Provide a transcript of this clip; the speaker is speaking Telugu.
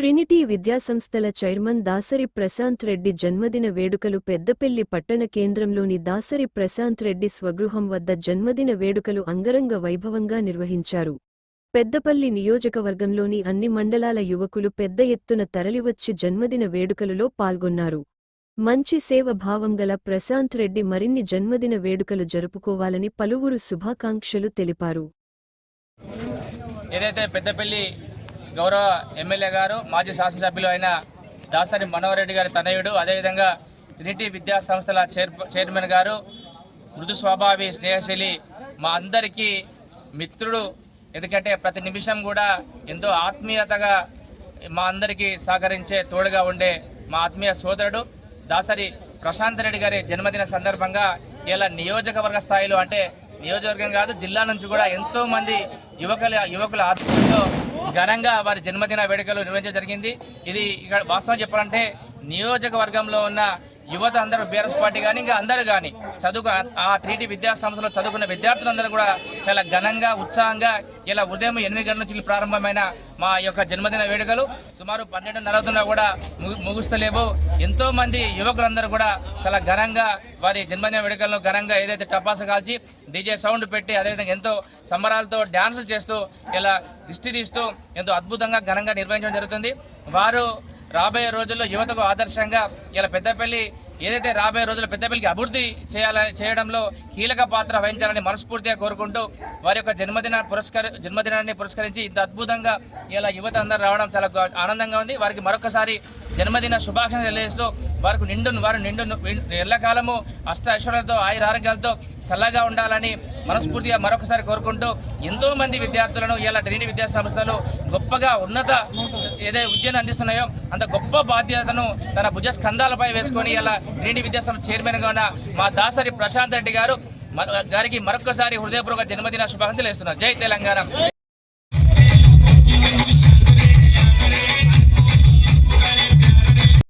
ట్రినిటీ విద్యాసంస్థల చైర్మన్ దాసరి ప్రశాంత్ రెడ్డి జన్మదిన వేడుకలు పెద్దపల్లి పట్టణ కేంద్రంలోని దాసరి ప్రశాంత్ రెడ్డి స్వగృహం వద్ద జన్మదిన వేడుకలు అంగరంగ వైభవంగా నిర్వహించారు. పెద్దపల్లి నియోజకవర్గంలోని అన్ని మండలాల యువకులు పెద్ద ఎత్తున తరలివచ్చి జన్మదిన వేడుకలలో పాల్గొన్నారు. మంచి సేవ భావం గల ప్రశాంత్ రెడ్డి మరిన్ని జన్మదిన వేడుకలు జరుపుకోవాలని పలువురు శుభాకాంక్షలు తెలిపారు. ఏదైతే పెద్దపల్లి గౌరవ ఎమ్మెల్యే గారు మాజీ శాసనసభ్యులు అయిన దాసరి మనోహరెడ్డి గారి తనయుడు, అదేవిధంగా ట్రినిటీ విద్యా సంస్థల చైర్మన్ గారు, మృదు స్వభావి స్నేహశీలి, మా అందరికీ మిత్రుడు. ఎందుకంటే ప్రతి నిమిషం కూడా ఎంతో ఆత్మీయతగా మా అందరికీ సహకరించే తోడుగా ఉండే మా ఆత్మీయ సోదరుడు దాసరి ప్రశాంత్ రెడ్డి గారి జన్మదిన సందర్భంగా ఇలా నియోజకవర్గ స్థాయిలో, అంటే నియోజకవర్గం కాదు జిల్లా నుంచి కూడా ఎంతోమంది యువకుల ఆధ్వర్యంలో ఘనంగా వారి జన్మదిన వేడుకలు నిర్వహించడం జరిగింది. ఇది ఇక్కడ వాస్తవం చెప్పాలంటే నియోజకవర్గంలో ఉన్న యువత అందరూ బీఆర్ఎస్ పార్టీ కానీ ఇంకా అందరూ కానీ ఆ ట్రినిటీ విద్యా సంస్థలో చదువుకున్న విద్యార్థులందరూ కూడా చాలా ఘనంగా ఉత్సాహంగా ఇలా ఉదయం 8 గంటల నుంచి ప్రారంభమైన మా యొక్క జన్మదిన వేడుకలు సుమారు 12:40 కూడా ముగుస్తలేవు. ఎంతో మంది యువకులందరూ కూడా చాలా ఘనంగా వారి జన్మదిన వేడుకలను ఘనంగా ఏదైతే టపాసు కాల్చి డీజే సౌండ్ పెట్టి అదేవిధంగా ఎంతో సంబరాలతో డ్యాన్సులు చేస్తూ ఇలా దిష్టి తీస్తూ ఎంతో అద్భుతంగా ఘనంగా నిర్వహించడం జరుగుతుంది. వారు రాబోయే రోజుల్లో యువతకు ఆదర్శంగా ఇలా పెద్దపల్లి ఏదైతే రాబోయే రోజుల్లో పెద్దపల్లికి అభివృద్ధి చేయడంలో కీలక పాత్ర వహించాలని మనస్ఫూర్తిగా కోరుకుంటూ వారి యొక్క జన్మదినాన్ని పురస్కరించి ఇంత అద్భుతంగా ఇలా యువత అందరూ రావడం చాలా ఆనందంగా ఉంది. వారికి మరొకసారి జన్మదిన శుభాకాంక్షలు తెలియజేస్తూ వారు నిండు ఎల్లకాలము అష్ట ఐశ్వర్యాలతో ఆయురారోగ్యాలతో చల్లగా ఉండాలని మనస్ఫూర్తిగా మరొకసారి కోరుకుంటూ ఎంతోమంది విద్యార్థులను ఇలా ట్రినిటీ విద్యా సంస్థలు గొప్పగా ఉన్నత ఏదైతే విద్యను అందిస్తున్నాయో అంత గొప్ప బాధ్యతను తన భుజ స్కంధాలపై వేసుకొని ఇలా ట్రినిటీ విద్యా సంస్థ చైర్మన్గా ఉన్న మా దాసరి ప్రశాంత్ రెడ్డి గారికి మరొకసారి హృదయపూర్వక జన్మదిన శుభాకాంక్షలు వేస్తున్నారు. జై తెలంగాణ.